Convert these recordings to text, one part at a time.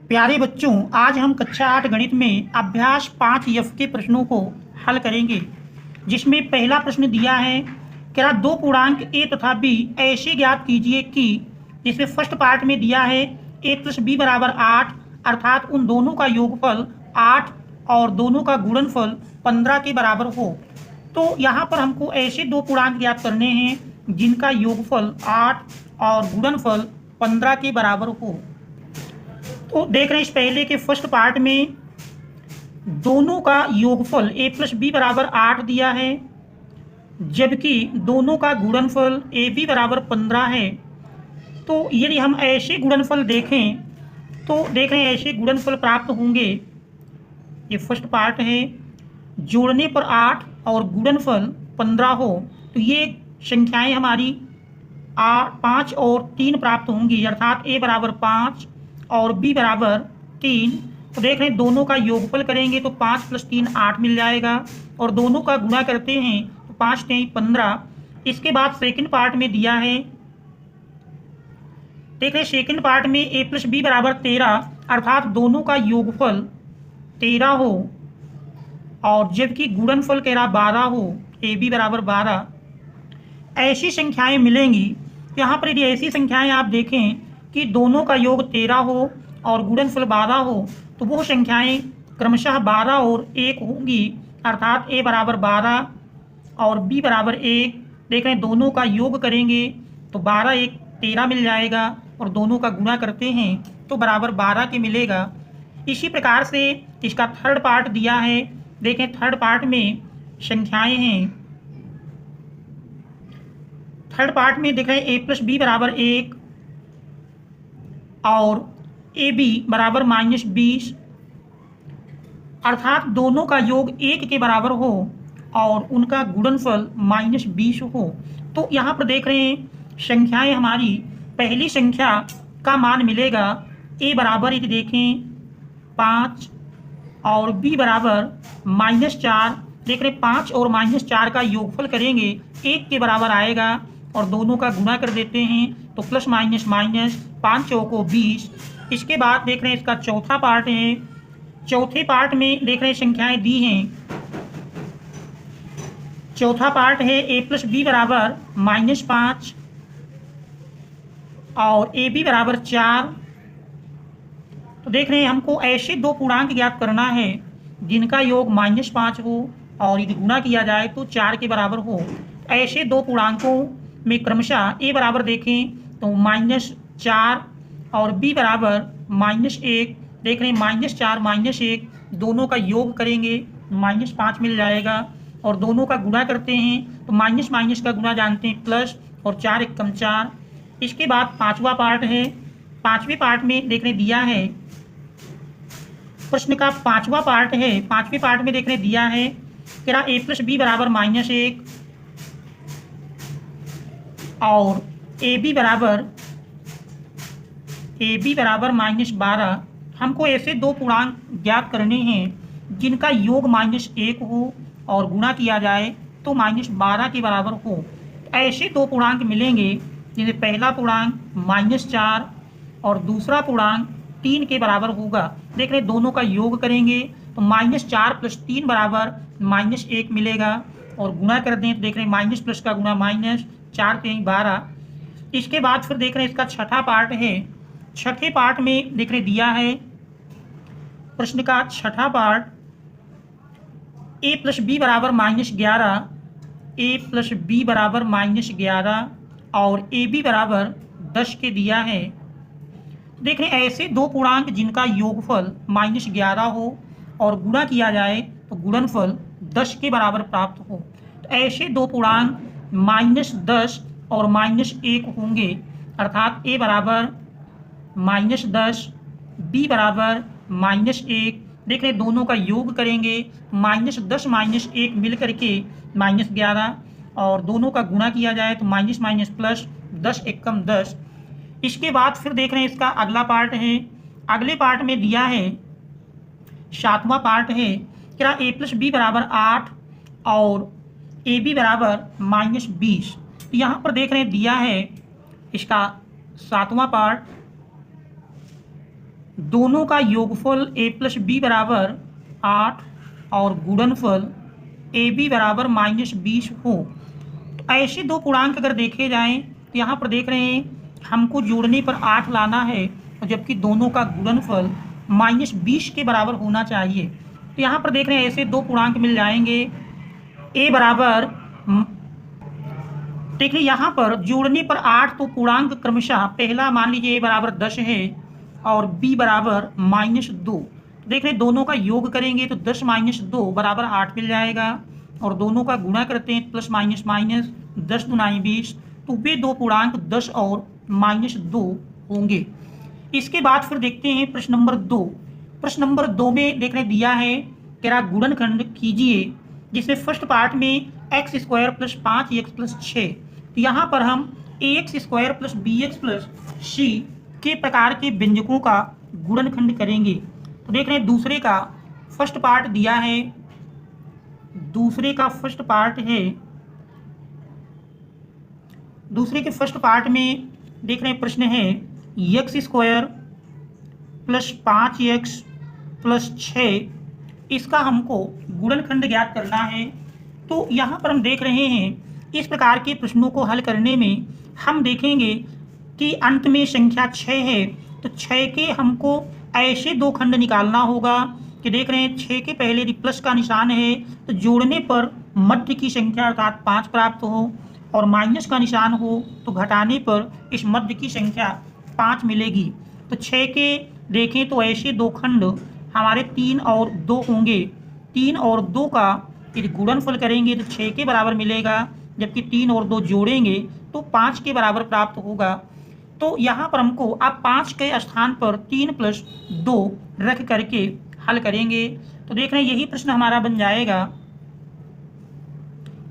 प्यारे बच्चों, आज हम कक्षा 8 गणित में अभ्यास 5F के प्रश्नों को हल करेंगे, जिसमें पहला प्रश्न दिया है कि दो पूर्णांक a तथा b ऐसे ज्ञात कीजिए कि जिसमें फर्स्ट पार्ट में दिया है a + b = 8, अर्थात उन दोनों का योगफल 8 और दोनों का गुणनफल 15 के बराबर हो। तो यहाँ पर हमको ऐसे दो पूर्णांक ज्ञात करने हैं जिनका योगफल 8 और गुणनफल 15 के बराबर हो। तो देख रहे हैं इस पहले के फर्स्ट पार्ट में दोनों का योगफल a + b = 8 दिया है, जबकि दोनों का गुणनफल ab = 15 है। तो यदि हम ऐसे गुणनफल देखें तो देख रहे हैं ऐसे गुणनफल प्राप्त होंगे। ये फर्स्ट पार्ट है, जोड़ने पर 8 और गुणनफल 15 हो तो ये संख्याएं हमारी 5 और 3 प्राप्त होंगी, अर्थात a = 5 और b = 3। तो देख रहे हैं दोनों का योगफल करेंगे तो 5 + 3 8 मिल जाएगा और दोनों का गुणा करते हैं तो 5 × 3 15। इसके बाद सेकंड पार्ट में दिया है, देख रहे हैं सेकंड पार्ट में a + b = 13, अर्थात दोनों का योगफल 13 हो और जबकि गुणनफल कह रहा 12 हो, ab = 12। ऐसी संख्याएं मिलेंगी। यहाँ पर यदि ऐसी संख्याएं आप देखें कि दोनों का योग 13 हो और गुणनफल 12 हो तो वो संख्याएं क्रमशः 12 और 1 होंगी, अर्थात a = 12 और b = 1। देख रहे हैं दोनों का योग करेंगे तो 12 × 1 13 मिल जाएगा और दोनों का गुणा करते हैं तो बराबर 12 के मिलेगा। इसी प्रकार से इसका थर्ड पार्ट दिया है। देखें थर्ड पार्ट में संख्याएं हैं। थर्ड पार्ट में देख रहे हैं a + b = 1 और ab = -20, अर्थात दोनों का योग 1 के बराबर हो और उनका गुणनफल -20 हो। तो यहाँ पर देख रहे हैं संख्याएं हमारी पहली संख्या का मान मिलेगा a बराबर यदि देखें 5 और b = -4। देख रहे 5 और -4 का योगफल करेंगे 1 के बराबर आएगा और दोनों का गुणा कर देते हैं तो प्लस माइनस माइनस 5 चौको 20। इसके बाद देख रहे हैं इसका चौथा पार्ट है। चौथे पार्ट में देख रहे हैं संख्याएं दी हैं। चौथा पार्ट है a + b = -5 और ab = 4। तो देख रहे हैं हमको ऐसे दो पूर्णांक ज्ञात करना है जिनका योग -5 हो और यदि गुणा किया जाए तो 4 के बराबर हो। ऐसे दो पूर्णांकों में क्रमशः a बराबर देखें तो -4 और b = -1। देख रहे हैं -4 -1 दोनों का योग करेंगे -5 मिल जाएगा और दोनों का गुणा करते हैं तो माइनस माइनस का गुणा जानते हैं प्लस और 4 × 1 = 4। इसके बाद पांचवा पार्ट है। पांचवें पार्ट में देख रहे दिया है, प्रश्न का पांचवा पार्ट है। पांचवें पार्ट में देख रहे दिया है कि a + b = -1 और ab = -12। हमको ऐसे दो पूर्णांक ज्ञात करने हैं जिनका योग -1 हो और गुणा किया जाए तो -12 के बराबर हो। ऐसे दो पूर्णांक मिलेंगे जिनमें पहला पूर्णांक -4 और दूसरा पूर्णांक 3 के बराबर होगा। देख रहे दोनों का योग करेंगे तो -4 + 3 = -1 मिलेगा और गुणा कर दें तो देख रहे हैं माइनस प्लस का गुणा माइनस, 4 × 3 = 12। इसके बाद फिर देख रहे हैं इसका छठा पार्ट है। छठे पार्ट में देख रहे दिया है प्रश्न का छठा part a + b = -11, a + b = -11 और ab = 10 के दिया है। देख रहे हैं ऐसे दो पूर्णांक जिनका योगफल -11 हो और गुणा किया जाए तो गुणनफल 10 के बराबर प्राप्त हो। तो ऐसे दो पूर्णांक -10 और -1 होंगे, अर्थात a = -10 b = -1। देख रहे दोनों का योग करेंगे -10 -1 मिल करके -11 और दोनों का गुणा किया जाए तो माइनस माइनस प्लस, 10 × 1 = 10। इसके बाद फिर देख रहे हैं इसका अगला पार्ट है। अगले पार्ट में दिया है, सातवां पार्ट है कि a + b = 8 और ab = -20। यहाँ पर देख रहे हैं दिया है इसका सातवां पार्ट दोनों का योगफल a प्लस बी बराबर 8 और गुणनफल ए बी बराबर -20 हो। तो ऐसे दो पूर्णांक अगर देखे जाएं तो यहाँ पर देख रहे हैं हमको जोड़ने पर 8 लाना है, और जबकि दोनों का गुणनफल -20 के बराबर होना चाहिए। तो यहाँ पर देख रहे हैं ऐसे दो पूर्णांक मिल जाएंगे। ए बराबर, देखिए यहाँ पर जोड़ने पर 8, तो पूर्णांक क्रमशः पहला मान लीजिए ए बराबर 10 है और बी बराबर -2। देख रहे दोनों का योग करेंगे तो 10 - 2 बराबर 8 मिल जाएगा, और दोनों का गुणा करते हैं प्लस माइनस माइनस 10 दूनी 20, तो वे दो पूर्णांक 10 और -2 होंगे। इसके बाद फिर देखते हैं प्रश्न नंबर 2। प्रश्न नंबर 2 में देख रहे दिया है कि गुणनखंड कीजिए, जिसमें फर्स्ट पार्ट में x² + 5x + 6, तो यहाँ पर हम ax² + bx + c के प्रकार के व्यंजकों का गुणनखंड करेंगे। तो देख रहे हैं दूसरे का फर्स्ट पार्ट दिया है, दूसरे के फर्स्ट पार्ट में देख रहे हैं प्रश्न है x² + 5x + 6, इसका हमको गुणनखंड ज्ञात करना है। तो यहाँ पर हम देख रहे हैं इस प्रकार के प्रश्नों को हल करने में हम देखेंगे कि अंत में संख्या 6 है, तो 6 के हमको ऐसे दो खंड निकालना होगा कि देख रहे हैं 6 के पहले यदि प्लस का निशान है तो जोड़ने पर मध्य की संख्या अर्थात 5 प्राप्त हो, और माइनस का निशान हो तो घटाने पर इस मध्य की संख्या 5 मिलेगी। तो 6 के देखें तो ऐसे दो खंड हमारे 3 और 2 होंगे। 3 और 2 का यदि गुणनफल करेंगे तो 6 के बराबर मिलेगा, जबकि 3 और 2 जोड़ेंगे तो 5 के बराबर प्राप्त होगा। तो यहाँ पर हमको अब 5 के स्थान पर 3 + 2 रख करके हल करेंगे। तो देख रहे हैं यही प्रश्न हमारा बन जाएगा।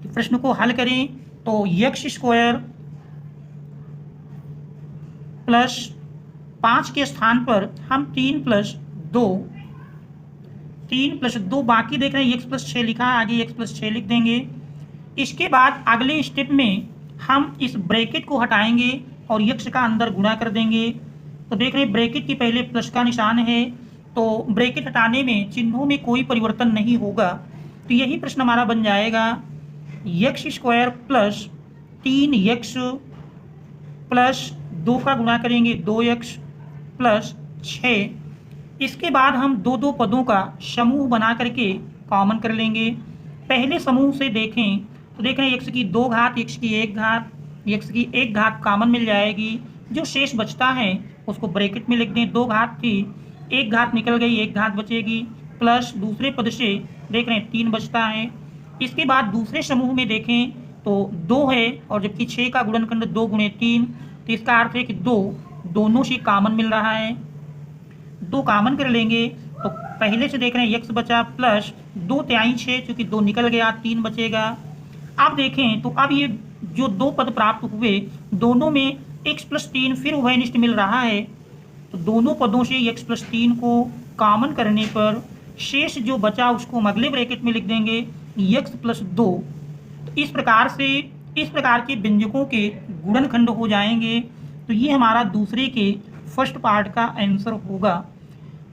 प्रश्न को हल करें तो x² + 5 के स्थान पर हम 3 + 2 बाकी देख रहे हैं x + 6 लिखा है, आगे x + 6 लिख देंगे। इसके बाद अगले स्टेप में हम इस ब्रैकेट को हटाएंगे और x का अंदर गुणा कर देंगे। तो देख रहे हैं ब्रैकेट के पहले प्लस का निशान है, तो ब्रैकेट हटाने में चिन्हों में कोई परिवर्तन नहीं होगा। तो यही प्रश्न हमारा बन जाएगा x² + 3x + 2 का गुणा करेंगे 2x + 6। इसके बाद हम दो पदों का समूह बना करके कॉमन कर लेंगे। पहले समूह से देखें तो देख रहे हैं x की 2 घात, x की 1 घात, x की 1 घात कॉमन मिल जाएगी। जो शेष बचता है उसको ब्रैकेट में लिख दें। 2 घात थी, 1 घात निकल गई, 1 घात बचेगी, प्लस दूसरे पद से देख रहे हैं 3 बचता है। इसके बाद दूसरे समूह में देखें तो 2 है, और जबकि 6 का गुणनखंड 2 × 3, तो इसका अर्थ है कि 2 दोनों से कॉमन मिल रहा है। 2 कॉमन कर लेंगे तो पहले से देख रहे हैं x बचा प्लस 2 तिहाई 6, चूँकि 2 निकल गया 3 बचेगा। अब देखें तो अब ये जो 2 पद प्राप्त हुए दोनों में x + 3 फिर उभयनिष्ठ मिल रहा है, तो दोनों पदों से x + 3 को कॉमन करने पर शेष जो बचा उसको हम अगले ब्रैकेट में लिख देंगे x + 2। तो इस प्रकार के व्यंजकों के गुणनखंड हो जाएंगे। तो ये हमारा दूसरे के फर्स्ट पार्ट का आंसर होगा।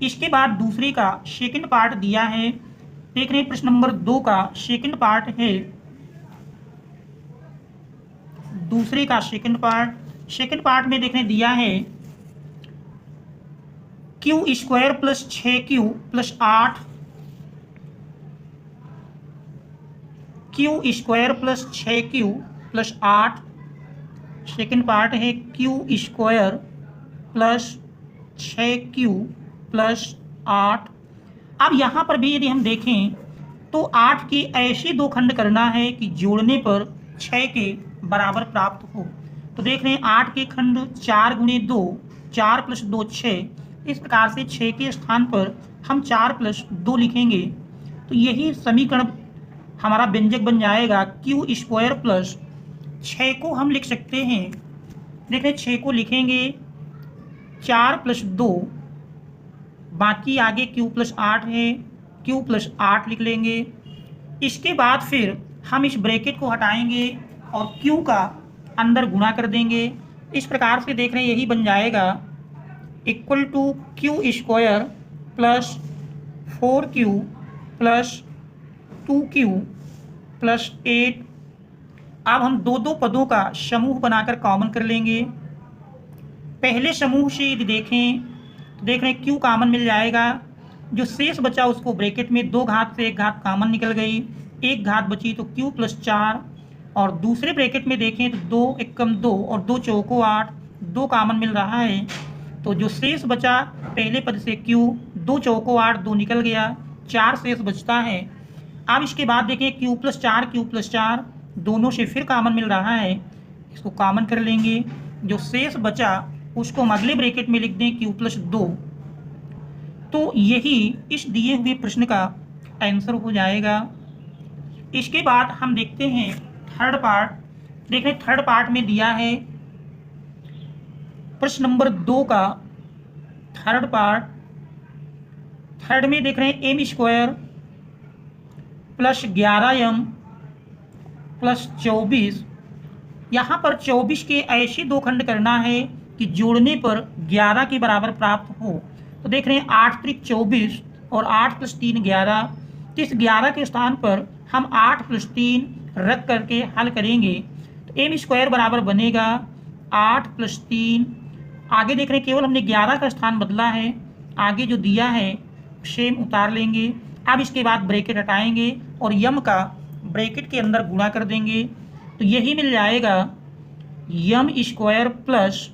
इसके बाद दूसरे का सेकंड पार्ट दिया है। देख रहे हैं प्रश्न नंबर 2 का सेकंड पार्ट है, दूसरे का सेकंड पार्ट में देखने दिया है q² + 6q + 8, q² + 6q + 8। Second part है q² + 6q + 8। अब यहाँ पर भी यदि हम देखें तो 8 के ऐसे दो खंड करना है कि जोड़ने पर 6 के बराबर प्राप्त हो। तो देख रहे हैं 8 के खंड 4 × 2, 4 + 2 6। इस प्रकार से 6 के स्थान पर हम 4 + 2 लिखेंगे। तो यही समीकरण हमारा व्यंजक बन जाएगा। q² + 6 को हम लिख सकते हैं, देख रहे 6 को लिखेंगे 4 + 2, बाकी आगे q + 8 है, q + 8 लिख लेंगे। इसके बाद फिर हम इस ब्रैकेट को हटाएंगे और q का अंदर गुणा कर देंगे। इस प्रकार से देख रहे हैं यही बन जाएगा equal to q square plus 4q plus 2q plus 8। अब हम दो दो पदों का समूह बनाकर कॉमन कर लेंगे। पहले समूह से यदि देखें तो देख रहे हैं q कॉमन मिल जाएगा, जो शेष बचा उसको ब्रैकेट में 2 घात से 1 घात कॉमन निकल गई, 1 घात बची तो q प्लस 4, और दूसरे ब्रैकेट में देखें तो 2 एकम 2 और 2 चौको 8, 2 कॉमन मिल रहा है, तो जो शेष बचा पहले पद से q, 2 चौको 8, 2 निकल गया, 4 शेष बचता है। अब इसके बाद देखें q प्लस 4 दोनों से फिर कॉमन मिल रहा है, इसको कॉमन कर लेंगे। जो शेष बचा उसको हम अगले ब्रैकेट में लिख दें q प्लस 2। तो यही इस दिए हुए प्रश्न का आंसर हो जाएगा। इसके बाद हम देखते हैं थर्ड पार्ट। देख रहे हैं थर्ड पार्ट में दिया है प्रश्न नंबर 2 का थर्ड पार्ट। थर्ड में देख रहे हैं M square plus 11m plus 24। यहाँ पर 24 के ऐसे दो खंड करना है कि जोड़ने पर 11 के बराबर प्राप्त हो। तो देख रहे हैं 8 त्रिक 24 और 8 प्लस 3 11। तो इस 11 के स्थान पर हम 8 प्लस 3 रख करके हल करेंगे तो एम स्क्वायर बराबर बनेगा 8 प्लस 3। आगे देख रहे हैं केवल हमने 11 का स्थान बदला है, आगे जो दिया है सेम उतार लेंगे। अब इसके बाद ब्रैकेट हटाएंगे और यम का ब्रैकेट के अंदर गुणा कर देंगे, तो यही मिल जाएगा यम square plus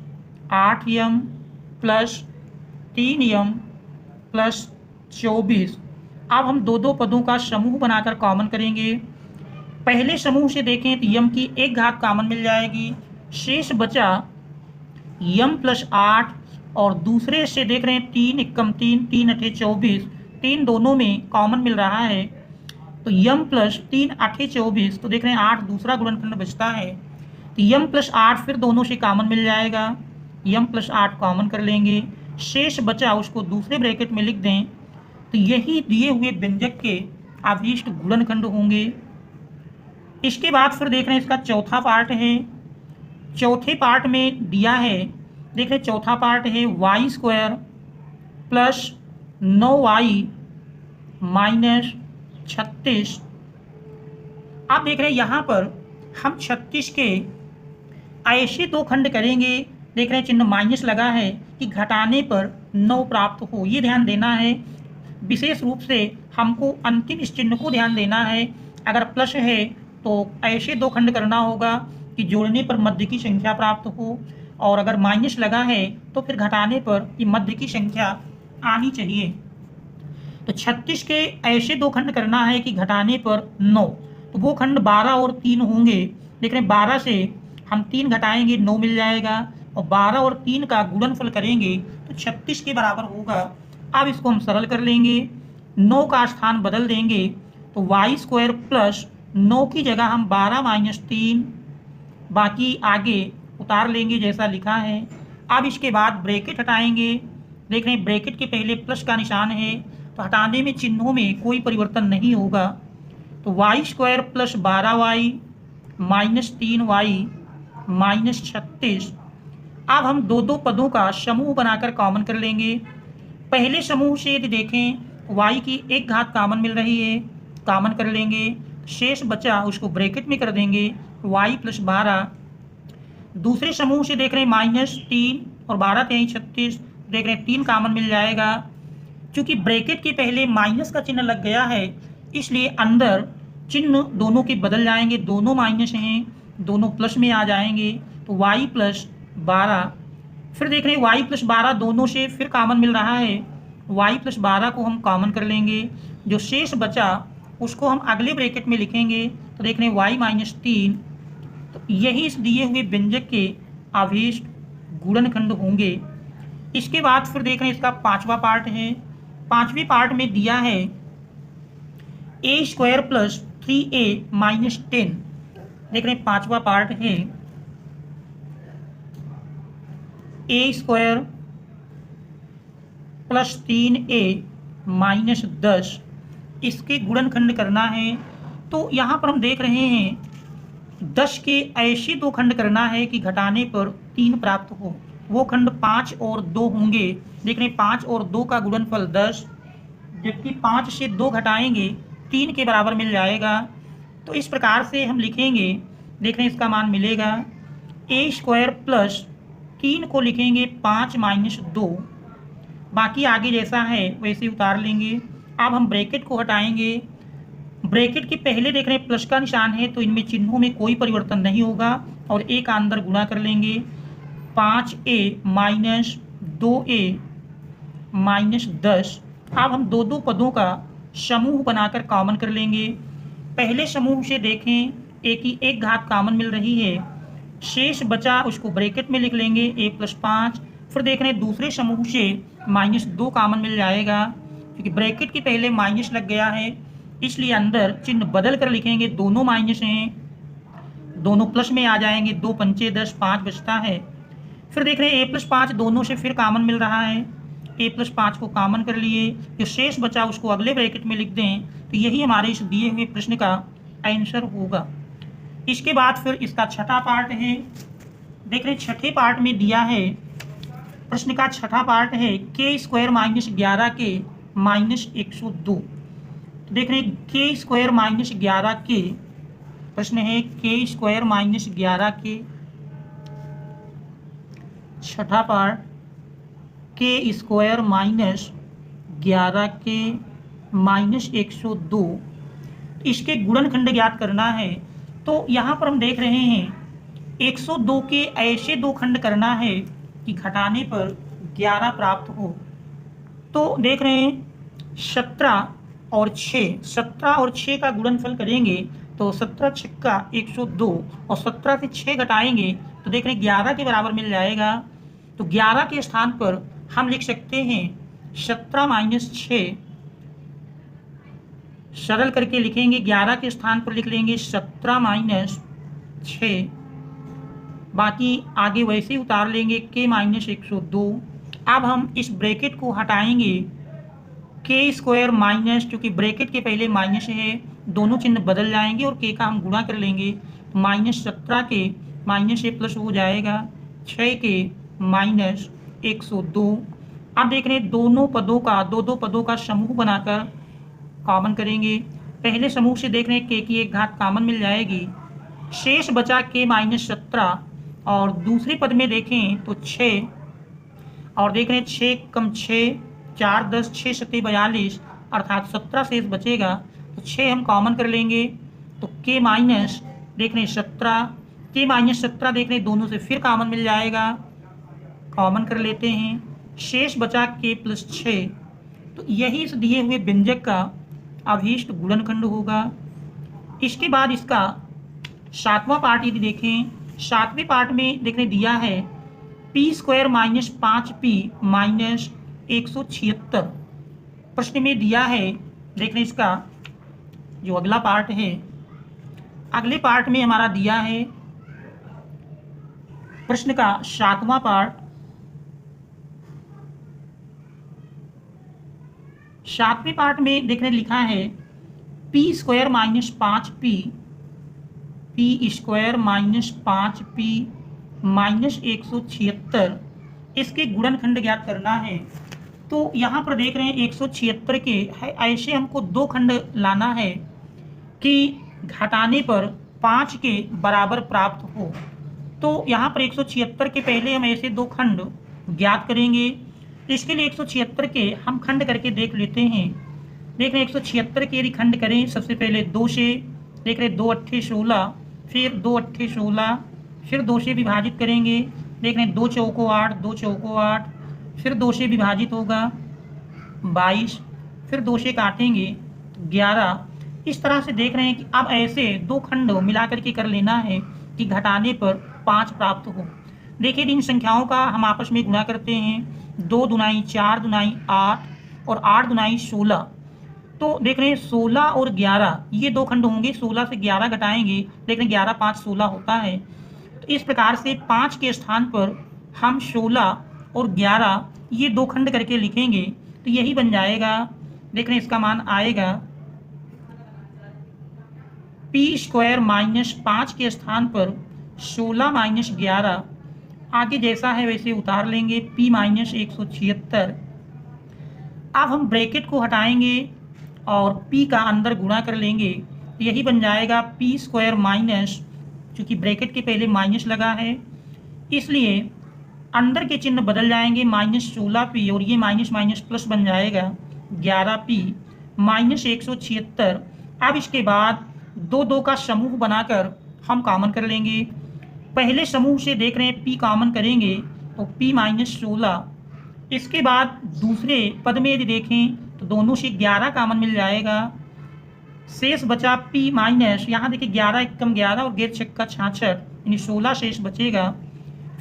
8m plus 3m plus 24। अब हम दो दो पदों का समूह बनाकर कॉमन करेंगे। पहले समूह से देखें तो यम की 1 घात कॉमन मिल जाएगी, शेष बचा यम प्लस 8, और दूसरे से देख रहे हैं 3 एकम 3, 3 अठे 24, 3 दोनों में कॉमन मिल रहा है, तो यम प्लस 3 अठे 24। तो देख रहे हैं 8 दूसरा गुणनखंड बचता है, तो यम प्लस 8 फिर दोनों से कॉमन मिल जाएगा, यम प्लस 8 कॉमन कर लेंगे, शेष बचा उसको दूसरे ब्रैकेट में लिख दें, तो यही दिए हुए व्यंजक के अभीष्ट गुणनखंड होंगे। इसके बाद फिर देख रहे हैं इसका चौथा पार्ट है। चौथे पार्ट में दिया है, देख रहे हैं चौथा पार्ट है Y square plus 9y minus 36। आप देख रहे हैं यहाँ पर हम 36 के ऐसे दो खंड करेंगे, देख रहे हैं चिन्ह माइनस लगा है कि घटाने पर 9 प्राप्त हो, ये ध्यान देना है। विशेष रूप से हमको अंतिम इस चिन्ह को ध्यान देना है। अगर प्लस है तो ऐसे दो खंड करना होगा कि जोड़ने पर मध्य की संख्या प्राप्त हो, और अगर माइनस लगा है तो फिर घटाने पर ये मध्य की संख्या आनी चाहिए। तो 36 के ऐसे दो खंड करना है कि घटाने पर 9, तो वो खंड 12 और 3 होंगे। देख रहे हैं 12 से हम 3 घटाएंगे 9 मिल जाएगा, और 12 और 3 का गुणनफल करेंगे तो 36 के बराबर होगा। अब इसको हम सरल कर लेंगे, 9 का स्थान बदल देंगे, तो वाई स्क्वायर प्लस 9 की जगह हम 12 माइनस 3, बाकी आगे उतार लेंगे जैसा लिखा है। अब इसके बाद ब्रैकेट हटाएंगे, देख रहे हैं ब्रैकेट के पहले प्लस का निशान है, तो हटाने में चिन्हों में कोई परिवर्तन नहीं होगा, तो y square plus 12y minus 3y minus 36। अब हम दो दो पदों का समूह बनाकर कॉमन कर लेंगे। पहले समूह से यदि देखें y की 1 घात कॉमन मिल रही है, कॉमन कर लेंगे, शेष बचा उसको ब्रैकेट में कर देंगे y प्लस 12। दूसरे समूह से देख रहे हैं माइनस 3 और 12 3 36, देख रहे हैं 3 कॉमन मिल जाएगा। चूंकि ब्रैकेट के पहले माइनस का चिन्ह लग गया है, इसलिए अंदर चिन्ह दोनों के बदल जाएंगे, दोनों माइनस हैं, दोनों प्लस में आ जाएंगे, तो y प्लस 12। फिर देख रहे हैं y प्लस 12 दोनों से फिर कॉमन मिल रहा है, y प्लस 12 को हम कॉमन कर लेंगे, जो शेष बचा उसको हम अगले ब्रैकेट में लिखेंगे, तो देख रहे हैं y माइनस 3। तो यही इस दिए हुए व्यंजक के अभीष्ट गुणनखंड होंगे। इसके बाद फिर देख रहे हैं इसका पांचवा पार्ट है। पांचवें पार्ट में दिया है a square plus 3a minus 10। देख रहे हैं पांचवा पार्ट है a square plus 3a minus 10, इसके गुणनखंड करना है। तो यहाँ पर हम देख रहे हैं 10 के ऐसे दो खंड करना है कि घटाने पर 3 प्राप्त हो। वो खंड 5 और 2 होंगे। देख रहे हैं 5 और 2 का गुणनफल 10, जबकि 5 से 2 घटाएंगे 3 के बराबर मिल जाएगा। तो इस प्रकार से हम लिखेंगे, देख रहे हैं इसका मान मिलेगा ए स्क्वायर प्लस 3 को लिखेंगे 5 माइनस 2, बाकी आगे जैसा है वैसे उतार लेंगे। अब हम ब्रैकेट को हटाएंगे, ब्रैकेट के पहले देख रहे हैं प्लस का निशान है तो इनमें चिन्हों में कोई परिवर्तन नहीं होगा और ए का अंदर गुणा कर लेंगे। 5a minus 2a minus 10। अब हम दो दो पदों का समूह बनाकर कॉमन कर लेंगे। पहले समूह से देखें a की एक घात कॉमन मिल रही है, शेष बचा उसको ब्रैकेट में लिख लेंगे a प्लस 5। फिर देख रहे हैं दूसरे समूह से माइनस 2 कॉमन मिल जाएगा, क्योंकि ब्रैकेट के पहले माइनस लग गया है इसलिए अंदर चिन्ह बदल कर लिखेंगे, दोनों माइनस हैं, दोनों प्लस में आ जाएंगे, 2 पंचे 10, 5 बचता है। फिर देख रहे हैं a प्लस 5 दोनों से फिर कॉमन मिल रहा है, a प्लस 5 को कॉमन कर लिए, जो शेष बचा उसको अगले ब्रैकेट में लिख दें तो यही हमारे इस दिए हुए प्रश्न का आंसर होगा। इसके बाद फिर इसका छठा पार्ट है। देख रहे हैं छठे पार्ट में दिया है, प्रश्न का छठा पार्ट है के स्क्वायर माइनस 11 के माइनस 102। देख रहे हैं के स्क्वायर माइनस 11 के, प्रश्न है के स्क्वायर माइनस 11 के, छठा पार्ट के स्क्वायर माइनस 11 के माइनस 102, इसके गुणनखंड ज्ञात करना है। तो यहाँ पर हम देख रहे हैं 102 के ऐसे दो खंड करना है कि घटाने पर 11 प्राप्त हो। तो देख रहे हैं 17 और 6, 17 और 6 का गुणनफल करेंगे तो 17 छक्का 102 और 17 से 6 घटाएंगे तो देख रहे हैं 11 के बराबर मिल जाएगा। तो 11 के स्थान पर हम लिख सकते हैं 17 माइनस 6, सरल करके लिखेंगे 11 के स्थान पर लिख लेंगे 17 माइनस 6, बाकी आगे वैसे ही उतार लेंगे के माइनस 102। अब हम इस ब्रैकेट को हटाएंगे, के स्क्वायर माइनस, क्योंकि ब्रैकेट के पहले माइनस है दोनों चिन्ह बदल जाएंगे और के का हम गुणा कर लेंगे, माइनस 17 के माइनस ए प्लस हो जाएगा 6 के माइनस 102। अब देख रहे हैं दोनों पदों का दो पदों का समूह बनाकर कॉमन करेंगे। पहले समूह से देख रहे हैं के की एक घात कॉमन मिल जाएगी, शेष बचा के माइनस 17 और दूसरे पद में देखें तो 6 और देख रहे हैं 6 कम 6 4 10 6 7 42 अर्थात 17 शेष बचेगा तो 6 हम कॉमन कर लेंगे तो के माइनस देख रहे हैं 17, के माइनस 17 देख रहे हैं दोनों से फिर कॉमन मिल जाएगा, कॉमन कर लेते हैं, शेष बचा के प्लस 6। तो यही इस दिए हुए व्यंजक का अभीष्ट गुणनखंड होगा। इसके बाद इसका सातवां पार्ट यदि देखें, सातवें पार्ट में देखने दिया है P square minus 5p minus 176। प्रश्न में दिया है, देख रहे इसका जो अगला पार्ट है, अगले पार्ट में हमारा दिया है प्रश्न का सातवां पार्ट। सातवें पार्ट में देखने लिखा है P square minus 5p, P square minus 5p minus 176, इसके गुणनखंड ज्ञात करना है। तो यहाँ पर देख रहे हैं 176 के ऐसे हमको दो खंड लाना है कि घटाने पर 5 के बराबर प्राप्त हो। तो यहाँ पर 176 के पहले हम ऐसे दो खंड ज्ञात करेंगे। इसके लिए 176 के हम खंड करके देख लेते हैं। देख रहे हैं 176 के यदि खंड करें, सबसे पहले 2 से, देख रहे 2 अट्ठे 16, फिर 2 अट्ठे 16, फिर 2 से विभाजित करेंगे, देख रहे हैं 2 चौको 8, 2 चौको 8, फिर 2 से विभाजित होगा 22, फिर 2 से काटेंगे 11। इस तरह से देख रहे हैं कि अब ऐसे दो खंड मिला करके कर लेना है कि घटाने पर 5 प्राप्त हो। देखिए इन संख्याओं का हम आपस में गुणा करते हैं, 2 दुनाई 4 दुनाई 8 और 8 दुनाई 16। तो देख रहे हैं 16 और 11 ये दो खंड होंगे, 16 से 11 घटाएंगे, देख रहे हैं 11 5 16 होता है। तो इस प्रकार से 5 के स्थान पर हम 16 और 11 ये दो खंड करके लिखेंगे तो यही बन जाएगा। देख रहे हैं इसका मान आएगा पी स्क्वायर माइनस 5 के स्थान पर 16 माइनस 11 आगे जैसा है वैसे उतार लेंगे p माइनस 176। अब हम ब्रैकेट को हटाएंगे और p का अंदर गुणा कर लेंगे, यही बन जाएगा p स्क्वायर माइनस, चूँकि ब्रैकेट के पहले माइनस लगा है इसलिए अंदर के चिन्ह बदल जाएंगे, -16p और ये माइनस माइनस प्लस बन जाएगा 11p माइनस 176। अब इसके बाद दो दो का समूह बनाकर हम कॉमन कर लेंगे। पहले समूह से देख रहे हैं p कॉमन करेंगे तो p माइनस 16। इसके बाद दूसरे पद में यदि देखें तो दोनों से 11 कॉमन मिल जाएगा, शेष बचा p माइनस, यहाँ देखिए 11 एकम 11 और गेर छक्का 66 यानी 16 शेष बचेगा।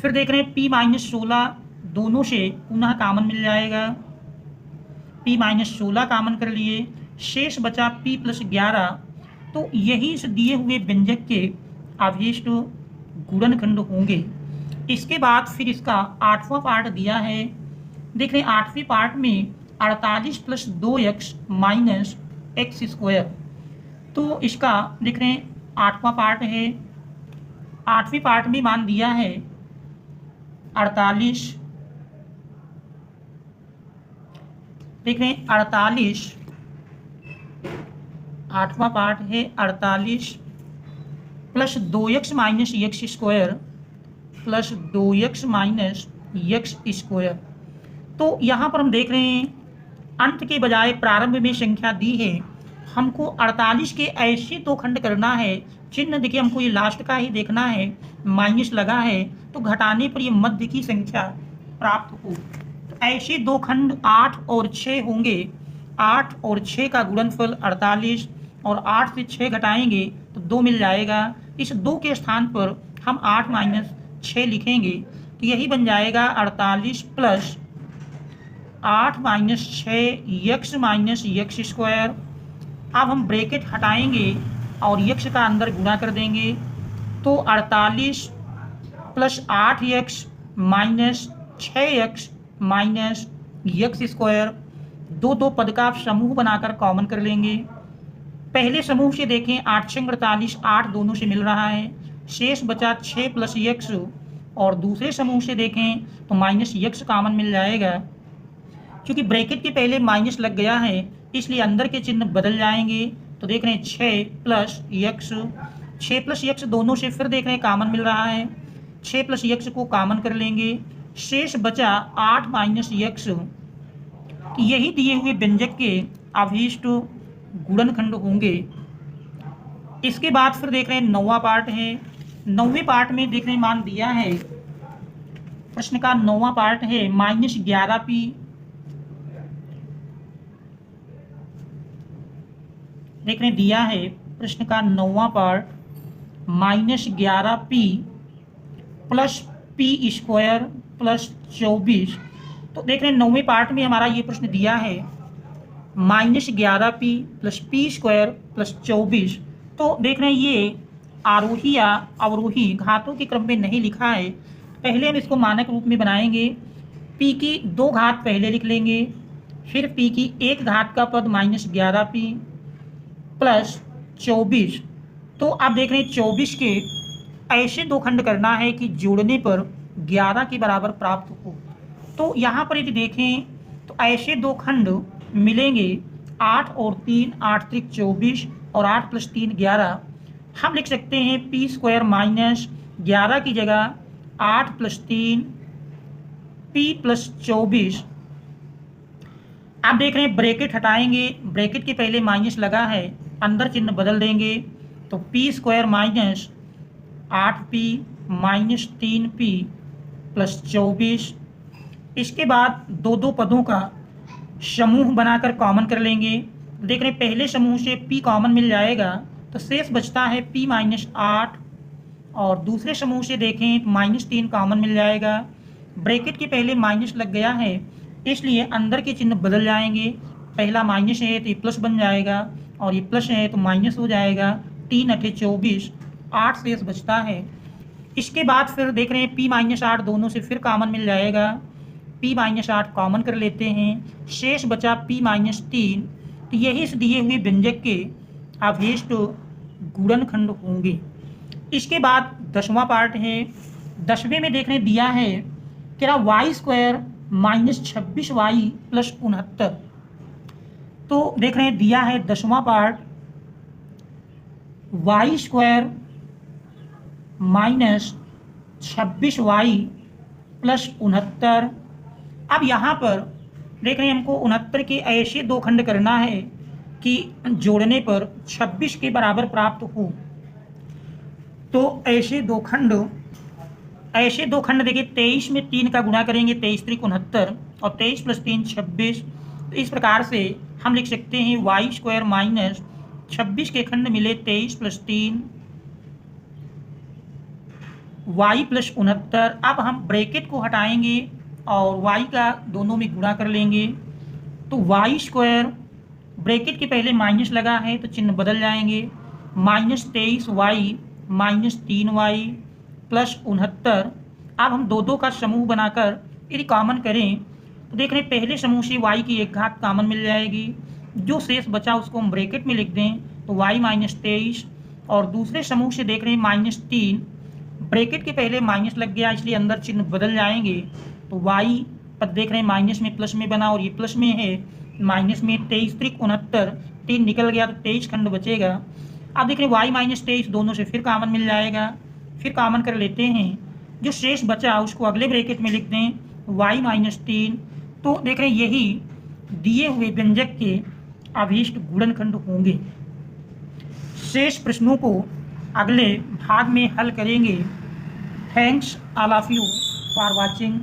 फिर देख रहे हैं p माइनस 16 दोनों से पुनः कॉमन मिल जाएगा, p माइनस 16 कॉमन कर लिए, शेष बचा p प्लस 11। तो यही इस दिए हुए व्यंजक के अवशिष्ट गुणनखंड होंगे। इसके बाद फिर इसका 8वां पार्ट दिया है, देख रहे हैं 8वें पार्ट में 48 plus 2x minus x square. तो इसका देख रहे हैं 8वां पार्ट है, 8वें पार्ट में मान दिया है 48, देख रहे हैं 48, 8वां पार्ट है 48 plus 2x minus x square plus 2x minus x square. तो यहाँ पर हम देख रहे हैं अंत के बजाय प्रारंभ में संख्या दी है, हमको 48 के ऐसे दो खंड करना है, चिन्ह देखिए हमको ये लास्ट का ही देखना है, माइनस लगा है तो घटाने पर ये मध्य की संख्या प्राप्त हो। तो ऐसे दो खंड 8 और 6 होंगे, 8 और 6 का गुणनफल 48 और 8 से 6 घटाएंगे तो 2 मिल जाएगा। इस 2 के स्थान पर हम 8 माइनस 6 लिखेंगे तो यही बन जाएगा 48 plus 8 minus 6 x minus x square. अब हम ब्रैकेट हटाएंगे और एक्स का अंदर गुणा कर देंगे तो 48 plus 8x minus 6x minus x square. दो दो पद का समूह बनाकर कॉमन कर लेंगे। पहले समूह से देखें 8 6 48, 8 दोनों से मिल रहा है, शेष बचा 6 प्लस एक्स, और दूसरे समूह से देखें तो माइनस एक्स कॉमन मिल जाएगा। क्योंकि ब्रैकेट के पहले माइनस लग गया है इसलिए अंदर के चिन्ह बदल जाएंगे। तो देख रहे हैं 6 प्लस एक्स, 6 प्लस एक्स दोनों से फिर देख रहे हैं कॉमन मिल रहा है, 6 प्लस एक्स को कॉमन कर लेंगे, शेष बचा 8 माइनस एक्स। यही दिए हुए व्यंजक के अवशिष्ट गुणनखंड होंगे। इसके बाद फिर देख रहे हैं 9वां पार्ट है, 9वें पार्ट में देख रहे हैं मान दिया है, प्रश्न का 9वां पार्ट है माइनस 11p, देख रहे हैं दिया है प्रश्न का 9वां part minus 11p plus p square plus 24। तो देख रहे हैं 9वें पार्ट में हमारा ये प्रश्न दिया है minus 11p plus p square plus 24। तो देख रहे हैं ये आरोही या अवरोही घातों के क्रम में नहीं लिखा है, पहले हम इसको मानक रूप में बनाएंगे। p की 2 घात पहले लिख लेंगे, फिर p की 1 घात का पद माइनस 11p प्लस 24। तो आप देख रहे हैं 24 के ऐसे दो खंड करना है कि जोड़ने पर 11 के बराबर प्राप्त हो। तो यहाँ पर यदि देखें तो ऐसे दो खंड मिलेंगे 8 और 3, 8 त्रिक 24 और 8 प्लस 3 11। हम लिख सकते हैं p स्क्वायर माइनस 11 की जगह 8 प्लस 3 p प्लस 24। आप देख रहे हैं ब्रैकेट हटाएंगे, ब्रैकेट के पहले माइनस लगा है, अंदर चिन्ह बदल देंगे तो p square minus 8p minus 3p plus 24। इसके बाद दो दो पदों का समूह बनाकर कॉमन कर लेंगे। देख रहे हैं पहले समूह से p कॉमन मिल जाएगा तो शेष बचता है p माइनस 8, और दूसरे समूह से देखें माइनस 3 कॉमन मिल जाएगा। ब्रैकेट के पहले माइनस लग गया है इसलिए अंदर के चिन्ह बदल जाएंगे, पहला माइनस है तो ये प्लस बन जाएगा और ये प्लस है तो माइनस हो जाएगा। 3 8 24, 8 शेष बचता है। इसके बाद फिर देख रहे हैं p माइनस 8 दोनों से फिर कॉमन मिल जाएगा, p माइनस 8 कॉमन कर लेते हैं, शेष बचा p माइनस 3। तो यही इस दिए हुए व्यंजक के अवशिष्ट गुणनखंड होंगे। इसके बाद 10वां पार्ट है, 10वें में देख रहे हैं दिया है कि Y square minus 26y plus 69। तो देख रहे हैं दिया है 10वां part Y square minus 26y plus 69। अब यहाँ पर देख रहे हैं हमको 69 के ऐसे दो खंड करना है कि जोड़ने पर 26 के बराबर प्राप्त हो। तो ऐसे दो खंड देखिए 23 में 3 का गुणा करेंगे, 23 3 69 और 23 प्लस 3 26। तो इस प्रकार से हम लिख सकते हैं वाई स्क्वायर माइनस 26 के खंड मिले 23 प्लस 3 y प्लस 69। अब हम ब्रैकेट को हटाएंगे और y का दोनों में गुणा कर लेंगे। तो वाई स्क्वायर ब्रैकेट के पहले माइनस लगा है तो चिन्ह बदल जाएंगे, minus 23y minus 3y plus 69। अब हम दो का समूह बनाकर यदि कॉमन करें तो देख रहे हैं पहले समूह से y की एक घात कॉमन मिल जाएगी, जो शेष बचा उसको हम ब्रैकेट में लिख दें तो y माइनस 23। और दूसरे समूह से देख रहे हैं माइनस 3, ब्रैकेट के पहले माइनस लग गया इसलिए अंदर चिन्ह बदल जाएंगे। तो y पर देख रहे हैं माइनस में प्लस में बना और ये प्लस में है, माइनस में 23 3 69, 3 निकल गया तो 23 खंड बचेगा। अब देख रहे हैं y माइनस 23 दोनों से फिर कॉमन मिल जाएगा, फिर कॉमन कर लेते हैं, जो शेष बचा उसको अगले ब्रैकेट में लिख दें y माइनस 3। तो देख रहे हैं यही दिए हुए व्यंजक के अभीष्ट गुणनखंड होंगे। शेष प्रश्नों को अगले भाग में हल करेंगे। Thanks all of you for watching.